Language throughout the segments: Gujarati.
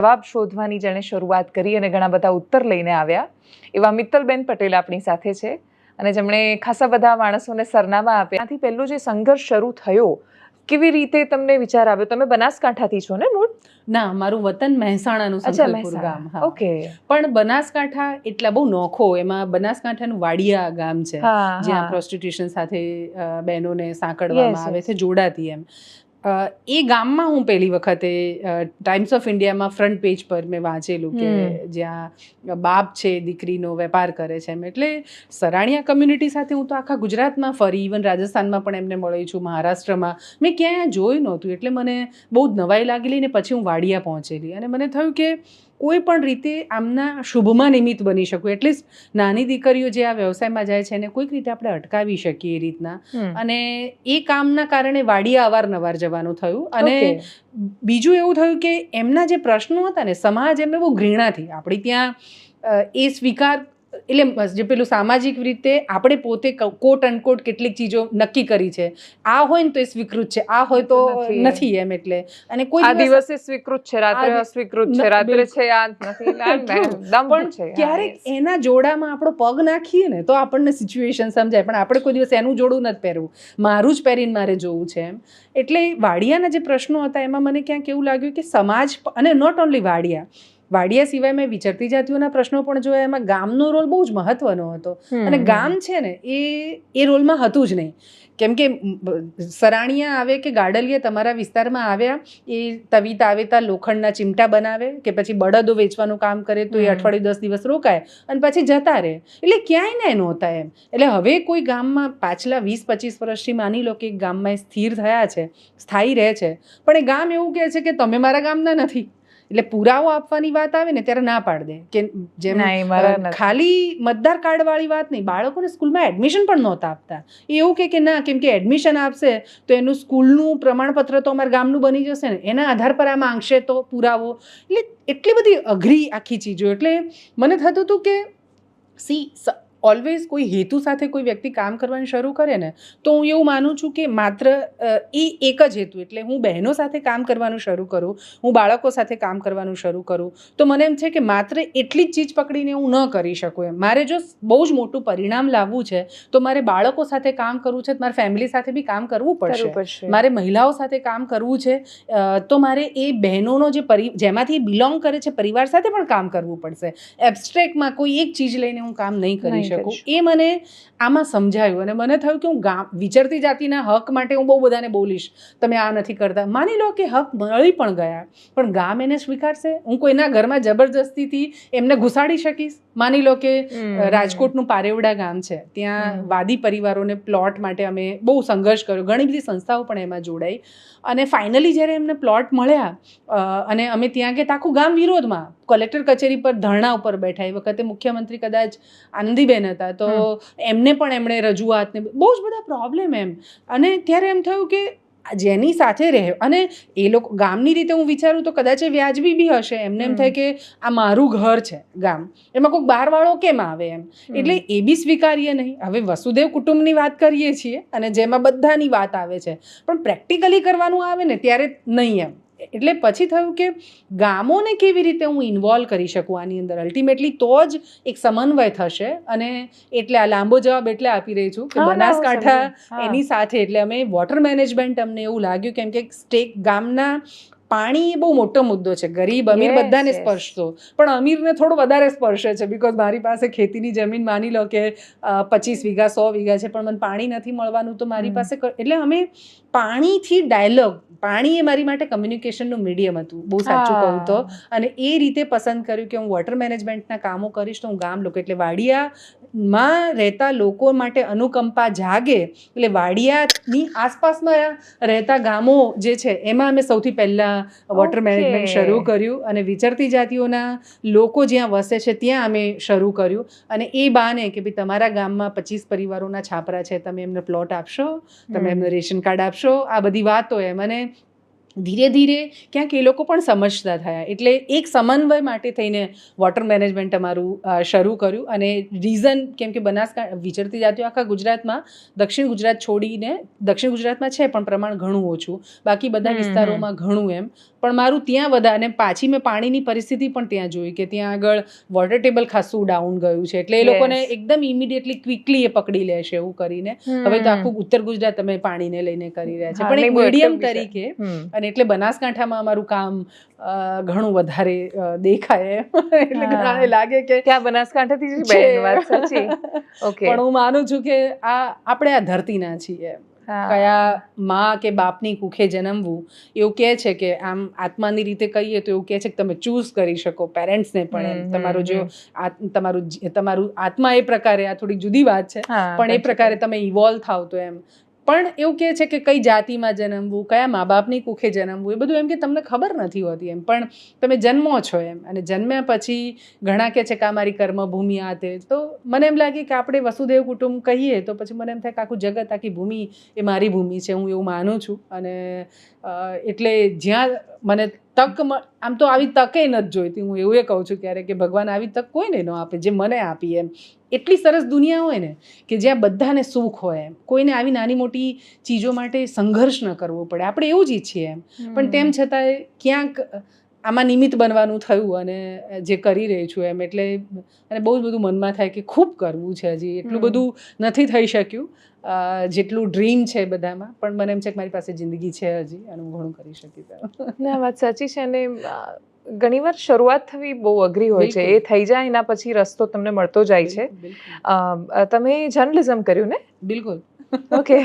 જવાબ શોધવાની જેણે શરૂઆત કરી અને ઘણા બધા ઉત્તર લઈને આવ્યા એવા મિત્તલબેન પટેલ આપણી સાથે છે અને જેમણે ખાસા બધા માણસોને સરનામા આપ્યા. ત્યાંથી પહેલો જે સંઘર્ષ શરૂ થયો, કેવી રીતે તમને વિચાર આવ્યો? તમે બનાસકાંઠાથી છો ને મૂળ? ના, મારું વતન મહેસાણાનું સંખલપુર ગામ. ઓકે. પણ બનાસકાંઠા એટલા બહુ નોખો, એમાં બનાસકાંઠાનું વાડિયા ગામ છે જ્યાં પ્રોસ્ટિટ્યુશન સાથે બહેનોને સાંકળવામાં આવે છે, જોડાતી એમ. એ ગામમાં હું પહેલી વખતે ટાઈમ્સ ઓફ ઇન્ડિયામાં ફ્રન્ટ પેજ પર મેં વાંચેલું કે જ્યાં બાપ છે દીકરીનો વેપાર કરે છે એમ. એટલે સરાણીયા કમ્યુનિટી સાથે હું તો આખા ગુજરાતમાં ફરી, ઇવન રાજસ્થાનમાં પણ એમને મળી છું, મહારાષ્ટ્રમાં મેં ક્યાંય જોયું નહોતું. એટલે મને બહુ જ નવાઈ લાગેલી ને પછી હું વાડિયા પહોંચેલી અને મને થયું કે કોઈ પણ રીતે આમના શુભમાં નિમિત્ત બની શકું. એટલીસ્ટ નાની દીકરીઓ જે આ વ્યવસાયમાં જાય છે એને કોઈક રીતે આપણે અટકાવી શકીએ એ રીતના. અને એ કામના કારણે વાડિયા અવારનવાર જવાનું થયું. અને બીજું એવું થયું કે એમના જે પ્રશ્નો હતા ને, સમાજ એમને બહુ ઘૃણાથી આપણી ત્યાં એ સ્વીકાર, એટલે જે પેલું સામાજિક રીતે આપણે પોતે કોટ અનકોટ કેટલીક ચીજો નક્કી કરી છે, આ હોય ને તો એ સ્વીકૃત છે, આ હોય તો નથી એમ. એટલે અને કોઈ આ દિવસે સ્વીકૃત છે, રાત્રે અસ્વીકૃત છે, રાત્રે છે આ નથી, પણ ક્યારેક એના જોડામાં આપણો પગ નાખીએ ને તો આપણને સિચ્યુએશન સમજાય. પણ આપણે કોઈ દિવસ એનું જોડું નથી પહેરવું, મારું જ પહેરીને મારે જોવું છે એમ. એટલે વાડિયાના જે પ્રશ્નો હતા એમાં મને ક્યાંક એવું લાગ્યું કે સમાજ, અને નોટ ઓનલી વાડિયા સિવાય મેં વિચરતી જાતિઓના પ્રશ્નો પણ જોયા. એમાં ગામનો રોલ બહુ જ મહત્વનો હતો. અને ગામ છે ને એ રોલમાં હતું જ નહીં. કેમ કે સરાણીયા આવે કે ગાડલિયા તમારા વિસ્તારમાં આવ્યા, એ તવી તાવેતા લોખંડના ચીમટા બનાવે કે પછી બળદો વેચવાનું કામ કરે તો એ અઠવાડિયું 10 દિવસ રોકાય અને પછી જતા રહે. એટલે ક્યાંય ને નહોતા એમ. એટલે હવે કોઈ ગામમાં પાછલા 20-25 વર્ષથી માની લો કે એક ગામમાં સ્થિર થયા છે, સ્થાયી રહે છે, પણ એ ગામ એવું કહે છે કે તમે મારા ગામના નથી. એટલે પુરાવો આપવાની વાત આવે ને ત્યારે ના પાડ દે કે જેમ ખાલી મતદાર કાર્ડ વાળી વાત નહીં, બાળકોને સ્કૂલમાં એડમિશન પણ નહોતા આપતા. એવું કે ના, કેમ કે એડમિશન આપશે તો એનું સ્કૂલનું પ્રમાણપત્ર તો અમારા ગામનું બની જશે ને, એના આધાર પર આ માંગશે તો પુરાવો. એટલે એટલી બધી અઘરી આખી ચીજો. એટલે મને થતું હતું કે ઓલવેઝ કોઈ હેતુ સાથે કોઈ વ્યક્તિ કામ કરવાનું શરૂ કરે ને તો હું એવું માનું છું કે માત્ર એ એક જ હેતુ, એટલે હું બહેનો સાથે કામ કરવાનું શરૂ કરું, હું બાળકો સાથે કામ કરવાનું શરૂ કરું તો મને એમ છે કે માત્ર એટલી જ ચીજ પકડીને હું ન કરી શકું એમ. મારે જો બહુ જ મોટું પરિણામ લાવવું છે તો મારે બાળકો સાથે કામ કરવું છે, મારે ફેમિલી સાથે બી કામ કરવું પડશે, મારે મહિલાઓ સાથે કામ કરવું છે, તો મારે એ બહેનોનો જે જેમાંથી બિલોંગ કરે છે પરિવાર સાથે પણ કામ કરવું પડશે. એબ્સ્ટ્રેક્ટમાં કોઈ એક ચીજ લઈને હું કામ નહીં કરી શકું. એ મને આમાં સમજાયું. અને મને થયું કે હું વિચરતી જાતિના હક માટે હું બહુ બધાને બોલીશ, તમે આ નથી કરતા. માની લો કે હક મળી પણ ગયા, પણ ગામ એને સ્વીકારશે? હું કોઈના ઘરમાં જબરજસ્તીથી એમને ઘુસાડી શકીશ? માની લો કે રાજકોટનું પારેવડા ગામ છે, ત્યાં વાદી પરિવારોને પ્લોટ માટે અમે બહુ સંઘર્ષ કર્યો, ઘણી બધી સંસ્થાઓ પણ એમાં જોડાઈ. અને ફાઇનલી જ્યારે એમને પ્લોટ મળ્યા અને અમે ત્યાં ગયા, આખું ગામ વિરોધમાં કલેક્ટર કચેરી પર ધરણા ઉપર બેઠા. એ વખતે મુખ્યમંત્રી કદાચ આનંદીબેન હતા, તો એમને પણ એમણે રજૂઆત ને બહુ જ બધા પ્રોબ્લેમ એમ. અને ત્યારે એમ થયું કે જેની સાથે રહે, અને એ લોકો ગામની રીતે હું વિચારું તો કદાચ એ વ્યાજબી બી હશે, એમને એમ થાય કે આ મારું ઘર છે ગામ, એમાં કોઈ બહારવાળો કેમ આવે એમ. એટલે એ બી સ્વીકાર્ય નહીં. હવે વસુદેવ કુટુંબની વાત કરીએ છીએ અને જેમાં બધાની વાત આવે છે, પણ પ્રેક્ટિકલી કરવાનું આવે ને ત્યારે નહીં એમ. એટલે પછી થયું કે ગામોને કેવી રીતે હું ઇન્વોલ્વ કરી શકું આની અંદર, અલ્ટિમેટલી તો જ એક સમન્વય થશે. અને એટલે આ લાંબો જવાબ એટલે આપી રહી છું કે બનાસકાંઠા એની સાથે, એટલે અમે વોટર મેનેજમેન્ટ, અમને એવું લાગ્યું કેમ કે સ્ટેક ગામના પાણી એ બહુ મોટો મુદ્દો છે. ગરીબ અમીર બધાને સ્પર્શતો, પણ અમીરને થોડો વધારે સ્પર્શે છે, બિકોઝ મારી પાસે ખેતીની જમીન માની લો કે 25 વીઘા 100 વીઘા છે, પણ મને પાણી નથી મળવાનું તો મારી પાસે. એટલે અમે પાણીથી ડાયલોગ, પાણી એ મારી માટે કમ્યુનિકેશનનું મીડિયમ હતું, બહુ સાચું કહું તો. અને એ રીતે પસંદ કર્યું કે હું વોટર મેનેજમેન્ટના કામો કરીશ તો હું ગામ લોકો, એટલે વાડિયામાં રહેતા લોકો માટે અનુકંપા જાગે. એટલે વાડિયાની આસપાસમાં રહેતા ગામો જે છે એમાં અમે સૌથી પહેલાં વોટર મેનેજમેન્ટ શરૂ કર્યું. અને વિચરતી જાતિઓના લોકો જ્યાં વસે છે ત્યાં અમે શરૂ કર્યું. અને એ બાને કે ભાઈ તમારા ગામમાં 25 પરિવારોના છાપરા છે, તમે એમને પ્લોટ આપશો, તમે એમને રેશન કાર્ડ આપશો, આ બધી વાતો એમ. અને ધીરે ધીરે ક્યાંક એ લોકો પણ સમજતા થયા. એટલે એક સમન્વય માટે થઈને વોટર મેનેજમેન્ટ અમારું શરૂ કર્યું. અને રીઝન કેમ કે બનાસકાંઠા વિચરતી જાતિઓ આખા ગુજરાતમાં દક્ષિણ ગુજરાત છોડીને દક્ષિણ ગુજરાતમાં છે પણ પ્રમાણ ઘણું ઓછું, બાકી બધા વિસ્તારોમાં ઘણું એમ. પણ મારું ત્યાં વધારે, અને પાછી મેં પાણીની પરિસ્થિતિ પણ ત્યાં જોઈ કે ત્યાં આગળ વોટર ટેબલ ખાસું ડાઉન ગયું છે. એટલે એ લોકોને એકદમ ઇમિડિયેટલી ક્વિકલી એ પકડી લેશે એવું કરીને હવે તો આખું ઉત્તર ગુજરાત અમે પાણીને લઈને કરી રહ્યા છે. પણ એક મીડિયમ તરીકે, અને એટલે બનાસકાંઠામાં અમારું કામ ઘણું વધારે દેખાય. એટલે ઘણાને લાગે કે ત્યાં બનાસકાંઠાથી જ બેન વાત સાચી. ઓકે, પણ હું માનું છું કે આપણે આ ધરતીના છીએ. કયા માં કે બાપની કુખે જન્મવું, એવું કહે છે કે આમ આત્માની રીતે કહીએ તો એવું કહે છે કે તમે ચૂઝ કરી શકો પેરેન્ટ્સને પણ. એમ તમારું જો તમારું આત્મા એ પ્રકારે, આ થોડીક જુદી વાત છે, પણ એ પ્રકારે તમે ઇવોલ્વ થાવ તો એમ. પણ એવું કહે છે કે કઈ જાતિમાં જન્મવું, કયા મા બાપની કુખે જન્મવું, એ બધું એમ કે તમને ખબર નથી હોતી એમ. પણ તમે જન્મો છો એમ, અને જન્મ્યા પછી ઘણા કહે છે કે આ મારી કર્મભૂમિ આ તે. તો મને એમ લાગે કે આપણે વસુદેવ કુટુંબ કહીએ તો પછી મને એમ થાય કે આખું જગત, આખી ભૂમિ એ મારી ભૂમિ છે. હું એવું માનું છું. અને એટલે જ્યાં મને તક, આમ તો આવી તકે નથી જોઈતી. હું એવું કહું છું ક્યારે કે ભગવાન આવી તક કોઈને ન આપે જે મને આપી એમ. એટલી સરસ દુનિયા હોય ને કે જ્યાં બધાને સુખ હોય એમ, કોઈને આવી નાની મોટી ચીજો માટે સંઘર્ષ ન કરવો પડે. આપણે એવું જ ઈચ્છીએ એમ, પણ તેમ છતાંય ક્યાંક આમાં નિમિત્ત બનવાનું થયું અને જે કરી રહી છું એમ. એટલે અને બહુ જ બધું મનમાં થાય કે ખૂબ કરવું છે હજી. એટલું બધું નથી થઈ શક્યું જેટલું ડ્રીમ છે બધામાં, પણ મને એમ છે કે મારી પાસે જિંદગી છે હજી અને હું ઘણું કરી શકીશ. ના, વાત સાચી છે. અને ઘણીવાર શરૂઆત થવી બહુ અઘરી હોય છે. એ થઈ જાય એના પછી રસ્તો તમને મળતો જાય છે. તમે જર્નલિઝમ કર્યું ને? બિલકુલ. ઓકે,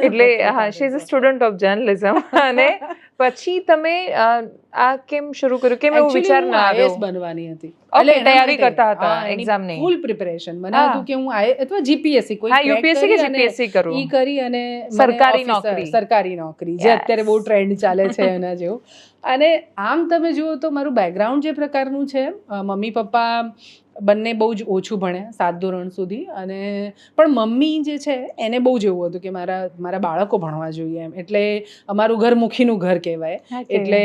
એટલે હા, she is a student of journalism. અને પછી તમે આ કેમ શરૂ કર્યું? કેમ એવું વિચાર ના આવ્યો? IAS બનવાની હતી. એટલે તૈયારી કરતા હતા એક્ઝામની? ફૂલ પ્રિપેરેશન. મને હતું કે હું IAS અથવા જીપીએસસી કોઈ યુપીએસસી કે જીપીએસસી કરું, ઈ કરી અને સરકારી નોકરી જે અત્યારે બહુ ટ્રેન્ડ ચાલે છે એના જેવું. અને આમ તમે જુઓ તો મારું બેકગ્રાઉન્ડ જે પ્રકારનું છે, મમ્મી પપ્પા બંને બહુ જ ઓછું ભણ્યા 7 ધોરણ સુધી. અને પણ મમ્મી જે છે એને બહુ જ એવું હતું કે મારા બાળકો ભણવા જોઈએ એમ. એટલે અમારું ઘર મુખીનું ઘર કહેવાય. એટલે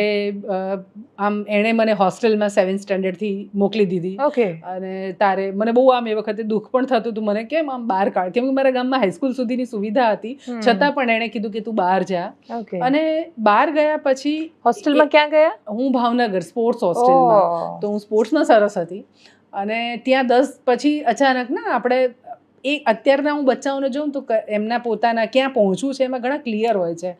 આમ એણે મને હોસ્ટેલમાં 7th સ્ટેન્ડર્ડથી મોકલી દીધી. ઓકે. અને તારે મને બહુ આમ એ વખતે દુઃખ પણ થતું હતું મને, કેમ આમ બહાર કાઢ, કેમ કે મારા ગામમાં હાઈસ્કૂલ સુધીની સુવિધા હતી, છતાં પણ એણે કીધું કે તું બહાર જા. અને બહાર ગયા પછી હોસ્ટેલમાં ક્યાં ગયા? હું ભાવનગર સ્પોર્ટ્સ હોસ્ટેલમાં. તો હું સ્પોર્ટ્સમાં સરસ હતી. અને ત્યાં 10 પછી અચાનક ના આપણે અત્યારના હું બચ્ચાઓને જોઉં તો એમના પોતાના ક્યાં પહોંચવું છે એમાં ઘણા ક્લિયર હોય છે.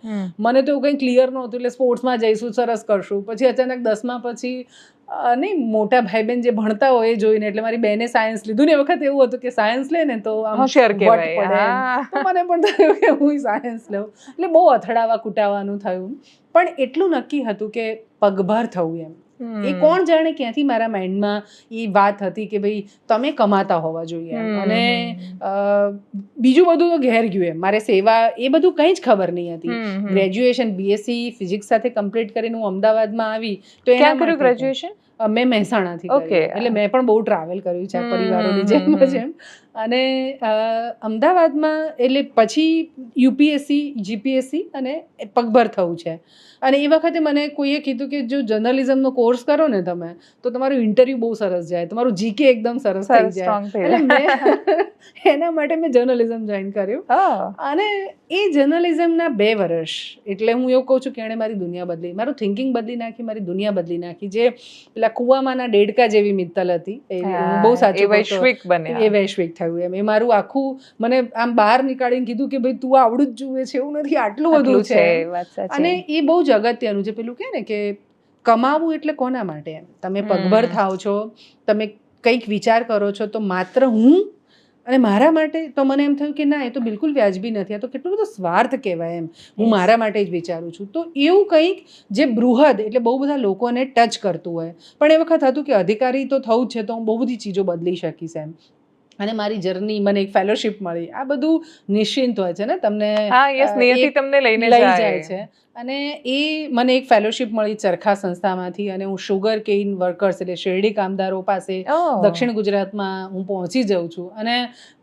મને તો કંઈ ક્લિયર નહોતું. એટલે સ્પોર્ટ્સમાં જઈશું, સરસ કરશું. પછી અચાનક 10મા પછી નહીં, મોટા ભાઈ બહેન જે ભણતા હોય એ જોઈને, એટલે મારી બહેને સાયન્સ લીધું ને એ વખત એવું હતું કે સાયન્સ લે ને તો આમ હોશિયાર કહેવાય. તો મને પણ થયું કે હું સાયન્સ લઉં. એટલે બહુ અથડાવા કુટાવાનું થયું. પણ એટલું નક્કી હતું કે પગભર થવું એમ. એ કોણ જાણે ક્યાંથી મારા માઇન્ડમાં એ વાત હતી કે ભાઈ તમે કમાતા હોવા જોઈએ. અને બીજું બધું તો ઘેર ગયું એમ. મારે સેવા એ બધું કંઈ જ ખબર નહીં હતી. ગ્રેજ્યુએશન BSc ફિઝિક્સ સાથે કમ્પ્લીટ કરીને હું અમદાવાદમાં આવી. તો ક્યાં કર્યું ગ્રેજ્યુએશન? મેં મહેસાણાથી કર્યું. એટલે મેં પણ બહુ ટ્રાવેલ કર્યું છે પરિવારોની જેમ. અને અમદાવાદમાં એટલે પછી UPSC GPSC અને પગભર થવું છે. અને એ વખતે મને કોઈએ કીધું કે જો જર્નલિઝમનો કોર્સ કરો ને તમે તો તમારું ઇન્ટરવ્યૂ બહુ સરસ જાય, તમારું GK એકદમ સરસ થઈ જાય. એટલે એના માટે મેં જર્નલિઝમ જોઈન કર્યું. અને એ જર્નલિઝમના 2 વર્ષ, એટલે હું એવું કહું છું કે એણે મારી દુનિયા બદલી, મારું થિંકિંગ બદલી નાખી, મારી દુનિયા બદલી નાખી. જે પેલા કુવામાંના ડેડકા જેવી મિત્તલ હતી એ બહુ સાચું, વૈશ્વિક બન્યા. એ વૈશ્વિક થયું એમ. એ મારું આખું મને આમ બહાર નીકાળીને કીધું કે ભાઈ તું આવડું જ જુએ છે, એવું નથી, આટલું બધું છે. અને એ બહુ જ અગત્યનું છે. પેલું કે ને કે કમાવું એટલે કોના માટે એમ. તમે પગભર થાવ છો, તમે કંઈક વિચાર કરો છો તો માત્ર હું અને મારા માટે. તો મને એમ થયું કે ના, એ તો બિલકુલ વ્યાજબી નથી. આ તો કેટલો બધો સ્વાર્થ કહેવાય એમ. હું મારા માટે જ વિચારું છું. તો એવું કંઈક જે બૃહદ, એટલે બહુ બધા લોકોને ટચ કરતું હોય. પણ એ વખત હતું કે અધિકારી તો થવું જ છે તો હું બહુ બધી ચીજો બદલી શકીશ એમ. અને મારી જર્ની, મને એક ફેલોશિપ મળી. આ બધું નિશ્ચિંત હોય છે ને, તમને નિયતિ તમને લઈ જાય છે. અને એ મને એક ફેલોશિપ મળી ચરખા સંસ્થામાંથી, અને હું શુગર કેઇન વર્કર્સ એટલે શેરડી કામદારો પાસે દક્ષિણ ગુજરાતમાં હું પહોંચી જાઉં છું. અને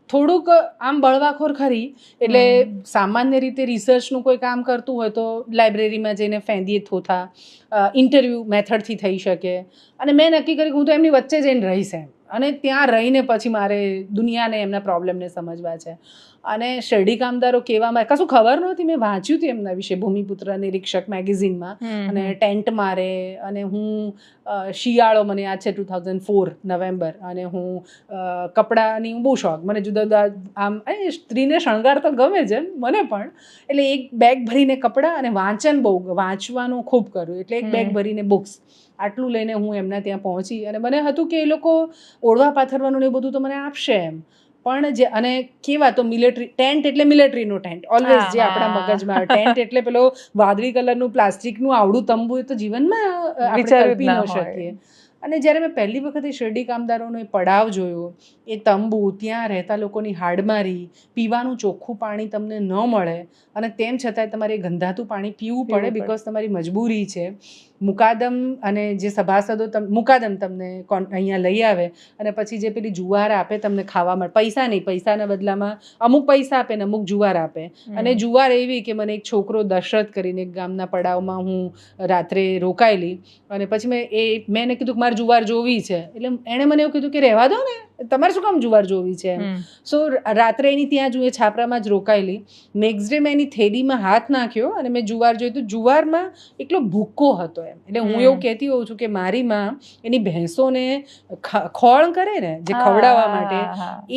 થોડુંક આમ બળવાખોર ખરી, એટલે સામાન્ય રીતે રિસર્ચનું કોઈ કામ કરતું હોય તો લાઇબ્રેરીમાં જઈને ફેંદીએ થોથા, ઇન્ટરવ્યૂ મેથડથી થઈ શકે. અને મેં નક્કી કર્યું કે હું તો એમની વચ્ચે જઈને રહીશ એમ, અને ત્યાં રહીને પછી મારે દુનિયાને એમના પ્રોબ્લેમને સમજવા છે. અને શેરડી કામદારો કહેવામાં કશું ખબર નહોતી. મેં વાંચ્યું હતું એમના વિશે ભૂમિપુત્ર નિરીક્ષક મેગેઝિનમાં, અને ટેન્ટ મારે, અને હું શિયાળો મને યાદ છે 2004 નવેમ્બર, અને હું કપડાની બહુ શોખ, મને જુદા જુદા આમ સ્ત્રીને શણગાર તો ગમે છે મને પણ, એટલે એક બેગ ભરીને કપડાં અને વાંચવાનું ખૂબ કર્યું, એટલે એક બેગ ભરીને બુક્સ આટલું લઈને હું એમના ત્યાં પહોંચી. અને મને હતું કે એ લોકો ઓળવા પાથરવાનું ને એ બધું તો મને આપશે એમ, પણ જે અને કેવા તો મિલિટરી ટેન્ટ એટલે મિલિટરીનો ટેન્ટ ઓલવેઝ જે આપણા મગજમાં, ટેન્ટ એટલે પેલો વાદળી કલરનું પ્લાસ્ટિકનું આવડું તંબુ, એ તો જીવનમાં આપણે કલ્પી ન શકીએ. અને જ્યારે મેં પહેલી વખત એ શેરડી કામદારોનો એ પડાવ જોયો, એ તંબુ, ત્યાં રહેતા લોકોની હાડમારી, પીવાનું ચોખ્ખું પાણી તમને ન મળે, અને તેમ છતાંય તમારે ગંધાતું પાણી પીવું પડે બિકોઝ તમારી મજબૂરી છે. મુકાદમ અને જે સભાસદો મુકાદમ તમને અહીંયા લઈ આવે, અને પછી જે પેલી જુવાર આપે તમને ખાવા માટે, પૈસા નહીં, પૈસાના બદલામાં અમુક પૈસા આપે ને અમુક જુવાર આપે. અને જુવાર એવી કે મને એક છોકરો દશરથ કરીને એક ગામના પડાવમાં હું રાત્રે રોકાયેલી, અને પછી મેં એને કીધું કે મારે જુવાર જોવી છે. એટલે એણે મને એવું કીધું કે રહેવા દો ને, તમારે શું કામ જુવાર જોવી છે એમ. સો રાત્રે એની ત્યાં જ છાપરામાં જ રોકાયેલી. નેક્સ્ટ ડે મેં એની થેલીમાં હાથ નાખ્યો અને મેં જુવાર જોઈ, તો જુવારમાં એટલો ભૂક્કો હતો એમ. એટલે હું એવું કહેતી હોઉં છું કે મારી માં એની ભેંસોને ખોળ કરે ને જે ખવડાવવા માટે,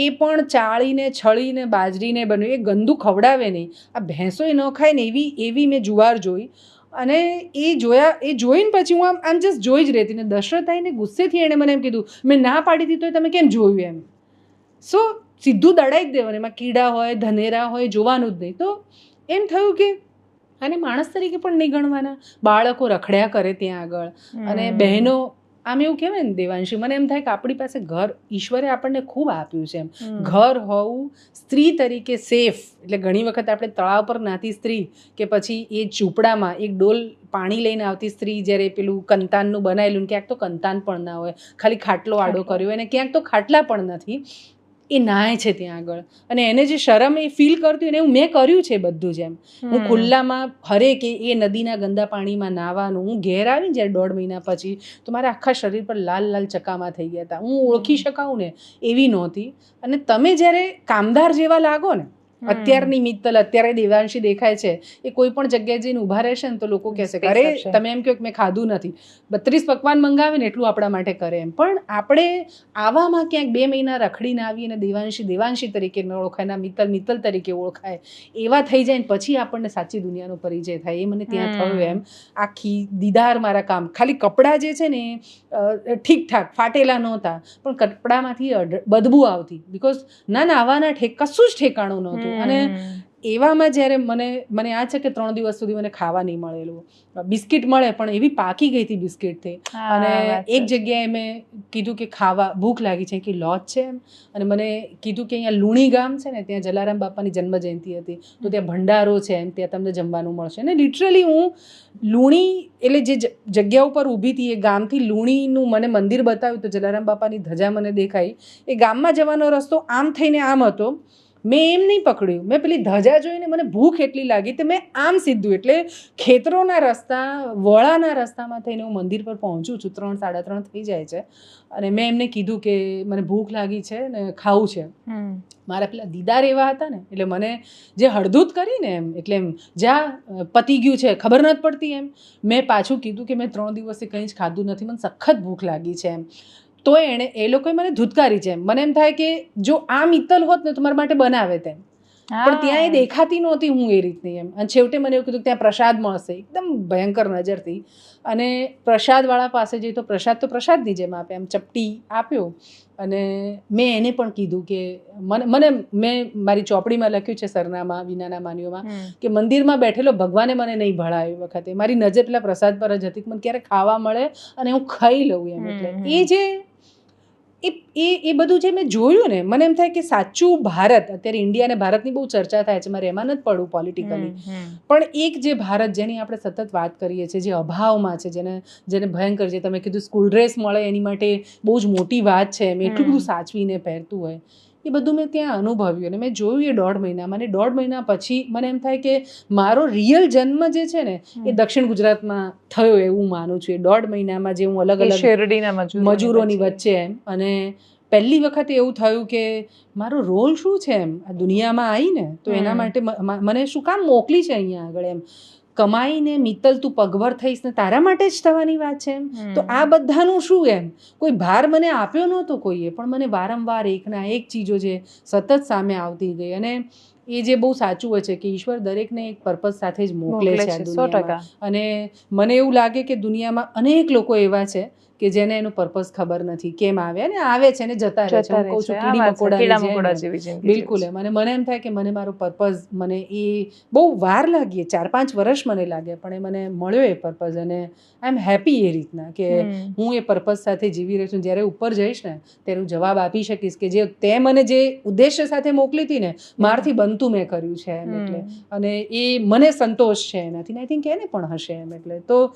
એ પણ ચાળીને છળીને બાજરીને બન્યું, એ ગંદુ ખવડાવે નહીં. આ ભેંસોય ન ખાય ને એવી મેં જુવાર જોઈ. અને એ જોઈને પછી હું આમ જસ્ટ જોઈ જ રહેતી. ને દશરથ આવીને ગુસ્સેથી એણે મને એમ કીધું, મેં ના પાડી દીધી તો તમે કેમ જોયું એમ. સો સીધું દડાઈ જ દેવાનું, એમાં કીડા હોય, ધનેરા હોય, જોવાનું જ નહીં. તો એમ થયું કે આને માણસ તરીકે પણ નહીં ગણવાના. બાળકો રખડ્યા કરે ત્યાં આગળ, અને બહેનો, આમ એવું કહેવાય ને દેવાંશી, મને એમ થાય કે આપણી પાસે ઘર ઈશ્વરે આપણને ખૂબ આપ્યું છે એમ. ઘર હોવું, સ્ત્રી તરીકે સેફ, એટલે ઘણી વખત આપણે તળાવ પર નાતી સ્ત્રી, કે પછી એ ઝૂંપડામાં એક ડોલ પાણી લઈને આવતી સ્ત્રી, જ્યારે પેલું કંતાનનું બનાવેલું, ક્યાંક તો કંતાન પણ ના હોય, ખાલી ખાટલો આડો કર્યો હોય, અને ક્યાંક તો ખાટલા પણ નથી, એ નાય છે ત્યાં આગળ. અને એને જે શરમ એ ફીલ કરતી હોય ને, એવું મેં કર્યું છે બધું જ એમ. હું ખુલ્લામાં હરેક એ નદીના ગંદા પાણીમાં નાહવાનું. હું ઘેર આવી ને જ્યારે 1.5 મહિના પછી, તો મારા આખા શરીર પર લાલ લાલ ચકામા થઈ ગયા હતા. હું ઓળખી શકાવું ને એવી નહોતી. અને તમે જ્યારે કામદાર જેવા લાગો ને, અત્યારની મિત્તલ, અત્યારે દેવાંશી દેખાય છે, એ કોઈ પણ જગ્યાએ જઈને ઊભા રહેશે ને તો લોકો કહેશે કે અરે તમે એમ કહો કે મેં ખાધું નથી, 32 પકવાન મંગાવે ને એટલું આપણા માટે કરે એમ. પણ આપણે આવામાં ક્યાંક 2 મહિના રખડીને આવી અને દેવાંશી તરીકે ન ઓળખાય, ના મિત્તલ તરીકે ઓળખાય, એવા થઈ જાય ને પછી આપણને સાચી દુનિયાનો પરિચય થાય. એ મને ત્યાં થયું એમ. આખી દીદાર મારા કામ, ખાલી કપડાં જે છે ને ઠીકઠાક ફાટેલા નહોતા, પણ કપડામાંથી બદબુ આવતી, બિકોઝ ના નાવાના કશું જ ઠેકાણું નહોતું. અને એવામાં જ્યારે મને યાદ છે કે 3 દિવસ સુધી મને ખાવા નહીં મળેલું. બિસ્કિટ મળે પણ એવી પાકી ગઈ હતી બિસ્કિટથી. અને એક જગ્યાએ મેં કીધું કે ખાવા ભૂખ લાગી છે, કે લોજ છે એમ. અને મને કીધું કે અહીંયા લુણી ગામ છે ને, ત્યાં જલારામ બાપાની જન્મ જયંતિ હતી, તો ત્યાં ભંડારો છે એમ, ત્યાં તમને જમવાનું મળશે. અને લિટરલી હું લુણી, એટલે જે જગ્યા ઉપર ઊભી હતી એ ગામથી લુણીનું મને મંદિર બતાવ્યું, તો જલારામ બાપાની ધજા મને દેખાઈ. એ ગામમાં જવાનો રસ્તો આમ થઈને આમ હતો. મેં એમ નહીં પકડ્યું, મેં પેલી ધજા જોઈને મને ભૂખ એટલી લાગી તો મેં આમ સીધું, એટલે ખેતરોના રસ્તા, વળાના રસ્તામાં થઈને હું મંદિર પર પહોંચું છું. 3, 3:30 થઈ જાય છે. અને મેં એમને કીધું કે મને ભૂખ લાગી છે ને ખાવું છે. મારા પેલા દીદાર એવા હતા ને, એટલે મને જે હળદૂત કરીને એમ, એટલે એમ જ્યાં પતી ગયું છે ખબર નથી પડતી એમ. મેં પાછું કીધું કે મેં 3 દિવસથી કંઈ જ ખાધું નથી, મને સખત ભૂખ લાગી છે એમ. તો એ લોકોએ મને ધૂતકારી છે એમ. મને એમ થાય કે જો આ મિત્તલ હોત ને તો મારા માટે બનાવે તેમ, પણ ત્યાં એ દેખાતી નહોતી હું એ રીતની એમ. અને છેવટે મને એવું કીધું કે ત્યાં પ્રસાદ મળશે, એકદમ ભયંકર નજરથી. અને પ્રસાદવાળા પાસે જઈ તો પ્રસાદની જેમ આપે એમ, ચપટી આપ્યો. અને મેં એને પણ કીધું કે મેં મારી ચોપડીમાં લખ્યું છે સરનામા વિનાના માન્યોમાં, કે મંદિરમાં બેઠેલો ભગવાને મને નહીં ભળાય એ વખતે. મારી નજર પેલા પ્રસાદ પર જ હતી કે મને ક્યારે ખાવા મળે અને હું ખાઈ લઉં એમ. એટલે એ જે એ બધું જે મેં જોયું ને, મને એમ થાય કે સાચું ભારત, અત્યારે ઇન્ડિયા અને ભારતની બહુ ચર્ચા થાય છે, મારે એમાં નથી પડવું પોલિટિકલી, પણ એક જે ભારત જેની આપણે સતત વાત કરીએ છીએ, જે અભાવમાં છે, જેને ભયંકર, જે તમે કીધું સ્કૂલ ડ્રેસ મળે એની માટે બહુ જ મોટી વાત છે, એમ એટલું બધું સાચવીને પહેરતું હોય, એ બધું મેં ત્યાં અનુભવ્યું અને મેં જોયું એ 1.5 મહિનામાં. અને 1.5 મહિના પછી મને એમ થાય કે મારો રિયલ જન્મ જે છે ને એ દક્ષિણ ગુજરાતમાં થયો એવું માનું છું. એ 1.5 મહિનામાં જે હું અલગ અલગ શેરડીના મજૂરોની વચ્ચે એમ, અને પહેલી વખત એવું થયું કે મારો રોલ શું છે એમ આ દુનિયામાં આવીને, તો એના માટે મને શું કામ મોકલી છે અહીંયા આગળ એમ, કમાઈને મિત્તલ તું પગભર થઈશ ને તારા માટે જ થવાની વાત છે એમ. તો આ બધાનું શું એમ, કોઈ ભાર મને આપ્યો નહોતો કોઈએ, પણ મને વારંવાર એકના એક ચીજો જે સતત સામે આવતી ગઈ. અને એ જે બહુ સાચું હોય છે કે ઈશ્વર દરેકને એક પર્પઝ સાથે જ મોકલે છે આ દુનિયામાં. અને મને એવું લાગે કે દુનિયામાં અનેક લોકો એવા છે કે જેને એનું પર્પઝ ખબર નથી, કેમ આવ્યા ને આવે છે ને જતા રહે છે. હું કહું છું કીડી મકોડા જેવી, બિલકુલ એમ. અને મને એમ થાય કે મને મારો પર્પઝ, મને એ બહુ વાર લાગી, 4-5 વર્ષ મને લાગ્યા, પણ એ મને મળ્યો એ પર્પઝ. અને આઈ એમ હેપી એ રીતના કે હું એ પર્પઝ સાથે જીવી રહી છું. જ્યારે ઉપર જઈશ ને ત્યારે હું જવાબ આપી શકીશ કે જે તે મને જે ઉદ્દેશ્ય સાથે મોકલી હતી ને, મારથી બનતું મેં કર્યું છે એમ. એટલે અને એ મને સંતોષ છે એનાથી, આઈ થિંક એને પણ હશે એમ. એટલે તો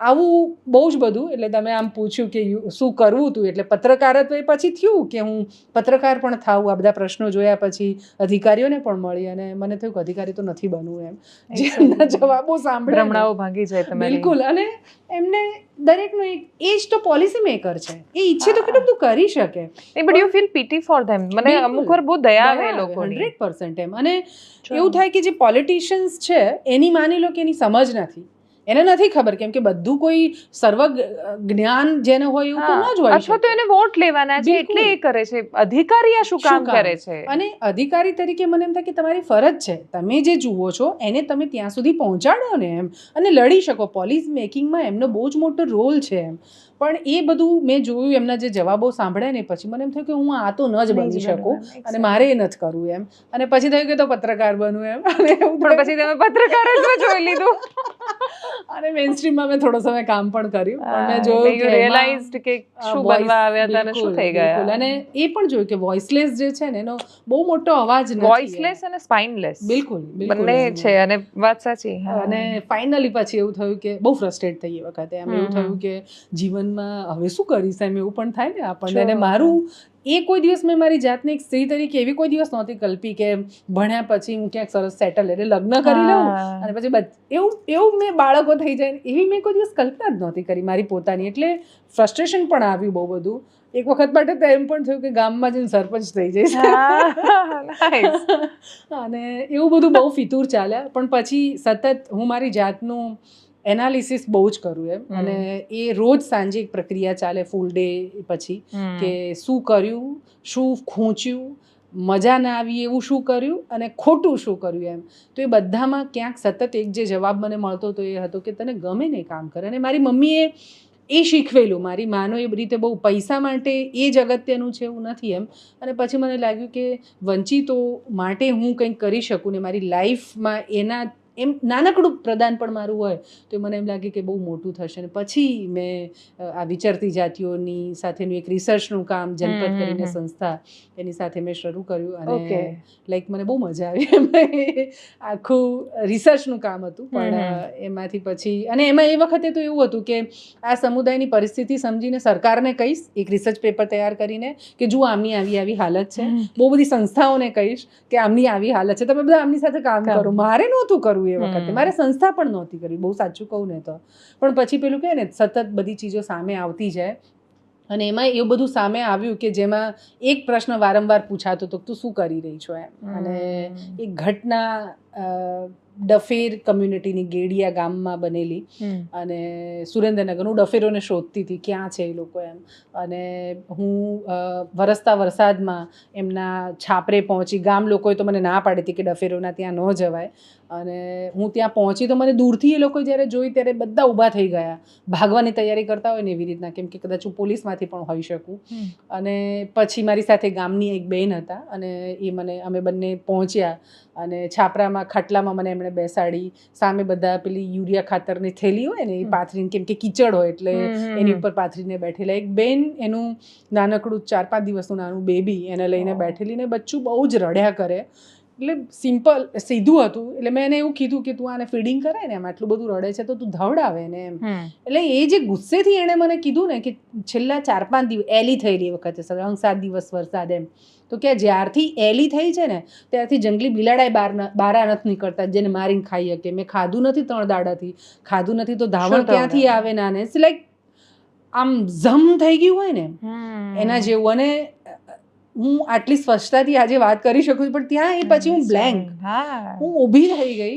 આવું બહુ જ બધું. એટલે તમે આમ પૂછ્યું કે શું કરવું હતું, એટલે પત્રકારત્વ એ પછી થયું કે હું પત્રકાર પણ થાઉં. આ બધા પ્રશ્નો જોયા પછી અધિકારીઓને પણ મળી અને મને થયું કે અધિકારી તો નથી બનવું એમ, જેમના જવાબો સાંભળે ભ્રમણાઓ ભાંગી જાય તમારી. બિલકુલ. અને એમને દરેકનો એક એ જ તો પોલિસી મેકર છે, એ ઈચ્છે તો કેટલું બધું કરી શકે. But you feel PT for them. મને અમુક વાર બહુ દયા આવે લોકોની. 100% એમ. અને એવું થાય કે જે પોલિટિશિયન્સ છે એની માની લો કે એની સમજ નથી, એને નથી ખબર, કેમ કે બધું કોઈ સર્વ જ્ઞાન જેને હોય એવું તો ન જ હોય, અથવા તો એને વોટ લેવાના છે એટલે એ કરે છે. અધિકારી આ શું કામ કરે છે? અને અધિકારી તરીકે મને એમ થાય કે તમારી ફરજ છે, તમે જે જુઓ છો એને તમે ત્યાં સુધી પહોંચાડો ને એમ, અને લડી શકો. પોલિસી મેકિંગમાં એમનો બહુ જ મોટો રોલ છે એમ. પણ એ બધું મેં જોયું, એમના જે જવાબો સાંભળ્યા ને પછી મને એમ થયું કે હું આ તો ન જ બની શકું અને મારે એ નથી કરવું એમ. અને પછી થયું કે તો પત્રકાર બનવું એમ. પણ પછી તમે પત્રકાર જ જોઈ લીધું અને મેઇન સ્ટ્રીમમાં મેં થોડો સમય કામ પણ કર્યું, પણ મેં જોયું કે રિયલાઇઝ્ડ કે શું બનવા આવ્યા હતા અને શું થઈ ગયા. અને એ પણ જોયું કે વોઇસલેસ જે છે ને એનો બહુ મોટો અવાજ નથી. વોઇસલેસ અને સ્પાઇનલેસ બિલકુલ બંને છે. અને વાત સાચી. અને ફાઇનલી પછી એવું થયું કે બહુ ફ્રસ્ટ્રેટ થઈ એ વખતે. એમ એવું થયું કે જીવનમાં હવે શું કરીશ એમ, એવું પણ થાય ને આપણને. અને મારું એ કોઈ દિવસ મેં મારી જાતને એક સ્ત્રી તરીકે એવી કોઈ દિવસ નહોતી કલ્પી કે ભણ્યા પછી હું ક્યાંક સરસ સેટલ, એટલે લગ્ન કરી લઉં અને પછી એવું મેં બાળકો થઈ જાય એવી મેં કોઈ દિવસ કલ્પના જ નહોતી કરી મારી પોતાની. એટલે ફ્રસ્ટ્રેશન પણ આવ્યું બહુ બધું. એક વખત માટે તો એમ પણ થયું કે ગામમાં જઈને સરપંચ થઈ જઈશ અને એવું બધું બહુ ફિતૂર ચાલ્યા. પણ પછી સતત હું મારી જાતનું એનાલિસિસ બહુ જ કરું એમ. અને એ રોજ સાંજે એક પ્રક્રિયા ચાલે ફૂલ ડે પછી કે શું કર્યું, શું ખૂંચ્યું, મજા ના આવી એવું શું કર્યું અને ખોટું શું કર્યું એમ. તો એ બધામાં ક્યાંક સતત એક જે જવાબ મને મળતો હતો એ હતો કે તને ગમે ને કામ કરે. અને મારી મમ્મીએ એ શીખવેલું, મારી માનો એ રીતે બહુ પૈસા માટે એ જ અગત્યનું છે એવું નથી એમ. અને પછી મને લાગ્યું કે વંચિતો માટે હું કંઈક કરી શકું ને મારી લાઈફમાં એના એમ નાનકડું પ્રદાન પણ મારું હોય તો મને એમ લાગે કે બહુ મોટું થશે. અને પછી મેં આ વિચરતી જાતિઓની સાથેનું એક રિસર્ચનું કામ, જનપદ કરીને સંસ્થા, એની સાથે મેં શરૂ કર્યું. અને લાઈક મને બહુ મજા આવી. આખું રિસર્ચનું કામ હતું, પણ એમાંથી પછી અને એમાં એ વખતે તો એવું હતું કે આ સમુદાયની પરિસ્થિતિ સમજીને સરકારને કહીશ એક રિસર્ચ પેપર તૈયાર કરીને કે જુઓ આમની આવી આવી હાલત છે. બહુ બધી સંસ્થાઓને કહીશ કે આમની આવી હાલત છે, તમે બધા આમની સાથે કામ કરો. મારે નહોતું કરવું એ વખતે, મારે સંસ્થા પણ નહોતી કરી, બહુ સાચું કહું ને તો. પણ પછી પેલું કહે ને સતત બધી ચીજો સામે આવતી જાય. અને એમાં એવું બધું સામે આવ્યું કે જેમાં એક પ્રશ્ન વારંવાર પૂછાતો હતો, તું શું કરી રહી છો એમ. અને એક ઘટના ડફેર કમ્યુનિટીની ગેડિયા ગામમાં બનેલી. અને સુરેન્દ્રનગર, હું ડફેરોને શોધતી હતી ક્યાં છે એ લોકો એમ. અને હું વરસતા વરસાદમાં એમના છાપરે પહોંચી. ગામ લોકોએ તો મને ના પાડી હતી કે ડફેરોના ત્યાં ન જવાય. અને હું ત્યાં પહોંચી તો મને દૂરથી એ લોકો જ્યારે જોઈ ત્યારે બધા ઊભા થઈ ગયા, ભાગવાની તૈયારી કરતા હોય ને એવી રીતના, કેમ કે કદાચ હું પોલીસમાંથી પણ હોઈ શકું. અને પછી મારી સાથે ગામની એક બહેન હતા અને એ અમે બંને પહોંચ્યા અને છાપરામાં ખાટલામાં મને એમણે બેસાડી, સામે બધા પેલી યુરિયા ખાતરની થેલી હોય ને એ પાથરીને, કેમ કે કીચડ હોય એટલે એની ઉપર પાથરીને બેઠેલા. એક બેન એનું નાનકડું 4-5 દિવસનું નાનું બેબી એને લઈને બેઠેલી ને બચ્ચું બહુ જ રડ્યા કરે. એટલે સિમ્પલ સીધું હતું. એટલે મેં એને એવું કીધું કે તું આને ફીડિંગ કરાય ને, એમ આટલું બધું રડે છે તો તું ધવડાવે ને એમ. એટલે એ જે ગુસ્સેથી એણે મને કીધું ને કે છેલ્લા 4-5 દિવસ એલી થયેલી વખતે 7 દિવસ વરસાદ એમ, તો કે જ્યારથી એલી થઈ છે ને ત્યારથી જંગલી બિલાડાય બારા નથી નીકળતા જેને મારીને ખાઈ શકે. મેં ખાધું નથી 3 દાડાથી, ખાધું નથી તો ધાવણ ક્યાંથી આવે નાને. ઇટ્સ લાઈક આમ ઝમ થઈ ગયું હોય ને એના જેવું. અને હું આટલી સ્પષ્ટતાથી આજે વાત કરી શકું છું, પણ ત્યાં એ પછી હું બ્લેન્ક, હું ઊભી થઈ ગઈ.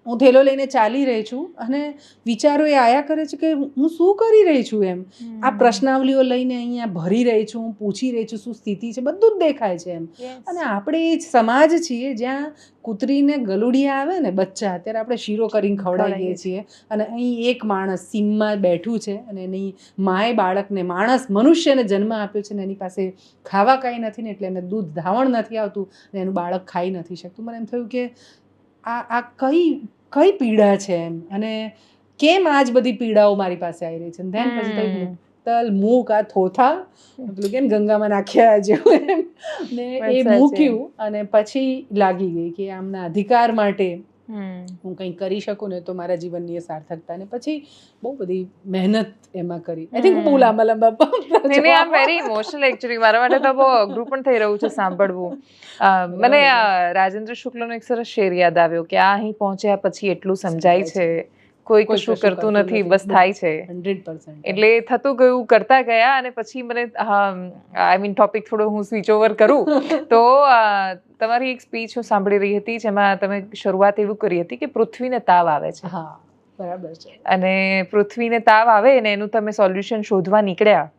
હું થેલો લઈને ચાલી રહી છું અને વિચારો એ આયા કરે છે કે હું શું કરી રહી છું એમ. આ પ્રશ્નાવલીઓ લઈને અહીંયા ભરી રહી છું, હું પૂછી રહી છું શું સ્થિતિ છે, બધું જ દેખાય છે એમ. અને આપણે એ સમાજ છીએ જ્યાં કૂતરીને ગલુડિયા આવે ને બચ્ચા, ત્યારે આપણે શીરો કરીને ખવડાવીએ છીએ. અને અહીં એક માણસ સીમમાં બેઠું છે અને એની માએ બાળકને, મનુષ્યને જન્મ આપ્યો છે ને એની પાસે ખાવા કાંઈ નથી ને એટલે એને દૂધ ધાવણ નથી આવતું ને એનું બાળક ખાઈ નથી શકતું. મને એમ થયું કે આ કઈ પીડા છે એમ, અને કેમ આ જ બધી પીડાઓ મારી પાસે આવી રહી છે. ધેન પછી તો મુક્તલ મૂક આ થોથા મતલબ કેમ ગંગામાં નાખ્યા જેવું એમ ને એ મૂક્યું. અને પછી લાગી ગઈ કે આમના અધિકાર માટે હું કંઈ કરી શકું ને તો મારા જીવનની એ સાર્થકતા. ને પછી બહુ બધી મહેનત એમાં કરી. આઈ થિંક બહુ લાંબા વેરી ઇમોશનલ એકચ્યુઅલી મારા માટે તો બહુ અઘરું પણ થઈ રહ્યું છે સાંભળવું. મને રાજેન્દ્ર શુક્લનો એક સરસ શેર યાદ આવ્યો કે આ અહીં પહોંચ્યા પછી એટલું સમજાય છે, કોઈ કશું કરતું નથી, બસ થાય છે. 100%. એટલે થતું ગયું, કરતા ગયા. અને પછી મને આઈ મીન ટોપિક થોડો હું સ્વિચ ઓવર કરું તો તમારી એક સ્પીચ હું સાંભળી રહી હતી જેમાં તમે શરૂઆત એવું કરી હતી કે પૃથ્વીને તાવ આવે છે. હા, બરાબર છે. અને પૃથ્વીને તાવ આવે ને એનું તમે સોલ્યુશન શોધવા નીકળ્યા.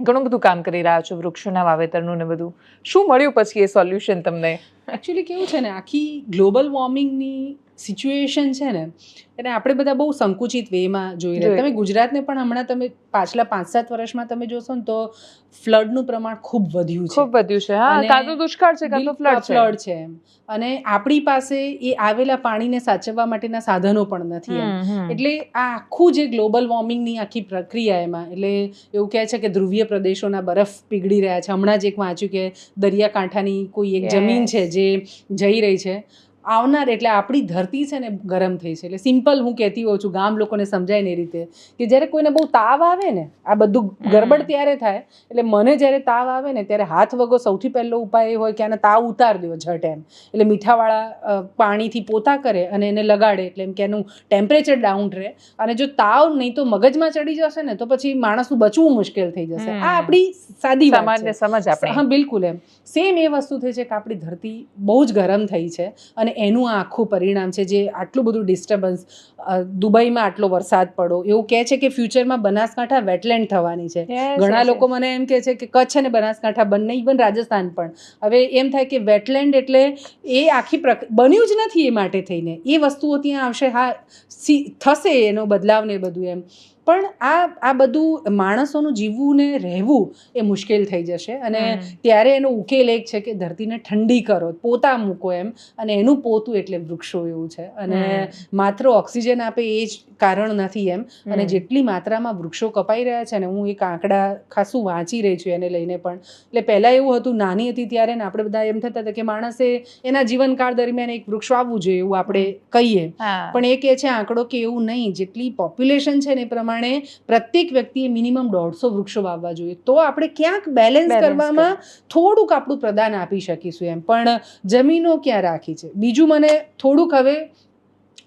ઘણું બધું કામ કરી રહ્યા છો, વૃક્ષોના વાવેતરનું ને બધું. શું મળ્યું પછી એ સોલ્યુશન તમને? એકચ્યુઅલી કેવું છે ને, આખી ગ્લોબલ વોર્મિંગની સિચ્યુએશન છે ને એને આપણે બધા બહુ સંકુચિત વેમાં જોઈ રહ્યા. તમે ગુજરાતને પણ હમણાં તમે પાછલા 5-7 વર્ષમાં તમે જોશો ને તો ફ્લડનું પ્રમાણ ખૂબ વધ્યું છે. ખૂબ વધ્યું છે. હા, કાં તો દુષ્કાળ છે કાં તો ફ્લડ છે એમ. અને આપણી પાસે એ આવેલા પાણીને સાચવવા માટેના સાધનો પણ નથી એમ. એટલે આ આખું જે ગ્લોબલ વોર્મિંગની આખી પ્રક્રિયા એમાં, એટલે એવું કહે છે કે ધ્રુવીય પ્રદેશોના બરફ પીગળી રહ્યા છે. હમણાં જ એક વાંચ્યું કે દરિયાકાંઠાની કોઈ એક જમીન છે જે જઈ રહી છે આવનાર, એટલે આપણી ધરતી છે ને ગરમ થઈ છે. એટલે સિમ્પલ હું કહેતી હોઉં છું, ગામ લોકોને સમજાય ને એ રીતે કે જ્યારે કોઈને બહુ તાવ આવે ને, આ બધું ગરબડ ત્યારે થાય. એટલે મને જ્યારે તાવ આવે ને ત્યારે હાથ વગો સૌથી પહેલો ઉપાય એ હોય કે આને તાવ ઉતાર દો ઝટ એમ. એટલે મીઠાવાળા પાણીથી પોતા કરે અને એને લગાડે એટલે એમ કે એનું ટેમ્પરેચર ડાઉન રહે. અને જો તાવ નહીં તો મગજમાં ચડી જશે ને તો પછી માણસનું બચવું મુશ્કેલ થઈ જશે. આ આપણી સાદી સામાન્ય સમજ આપણે. હા, બિલકુલ એમ. સેમ એ વસ્તુ થઈ છે કે આપણી ધરતી બહુ જ ગરમ થઈ છે અને એનું આ આખું પરિણામ છે જે આટલું બધું ડિસ્ટર્બન્સ. દુબઈમાં આટલો વરસાદ પડો, એવું કહે છે કે ફ્યુચરમાં બનાસકાંઠા વેટલેન્ડ થવાની છે. ઘણા લોકો મને એમ કહે છે કે કચ્છ અને બનાસકાંઠા બંને, ઇવન રાજસ્થાન પણ હવે એમ થાય કે વેટલેન્ડ એટલે એ આખી બન્યું જ નથી એ માટે થઈને. એ વસ્તુઓ ત્યાં આવશે, હા થશે એનો બદલાવ ને બધું એમ. પણ આ બધું માણસોનું જીવવું ને રહેવું એ મુશ્કેલ થઈ જશે. અને ત્યારે એનો ઉકેલ એક છે કે ધરતીને ઠંડી કરો, પોતા મૂકો એમ. અને એનું પોતું એટલે વૃક્ષો એવું છે. અને માત્ર ઓક્સિજન આપે એ જ કારણ નથી એમ. અને જેટલી માત્રામાં વૃક્ષો કપાઈ રહ્યા છે ને, હું એક આંકડા ખાસું વાંચી રહી છું એને લઈને પણ. એટલે પહેલાં એવું હતું, નાની હતી ત્યારે ને આપણે બધા એમ થતા હતા કે માણસે એના જીવનકાળ દરમિયાન એક વૃક્ષ વાવવું જોઈએ એવું આપણે કહીએ. પણ એ કહે છે આંકડો કે એવું નહીં, જેટલી પોપ્યુલેશન છે ને એ પ્રમાણે પ્રત્યેક વ્યક્તિએ મિનિમમ 150 વૃક્ષો વાવવા જોઈએ. તો આપણે ક્યાંક બેલેન્સ કરવામાં થોડુંક આપણું પ્રદાન આપી શકીશું એમ. પણ જમીનો ક્યાં રાખી છે. બીજું મને થોડુંક હવે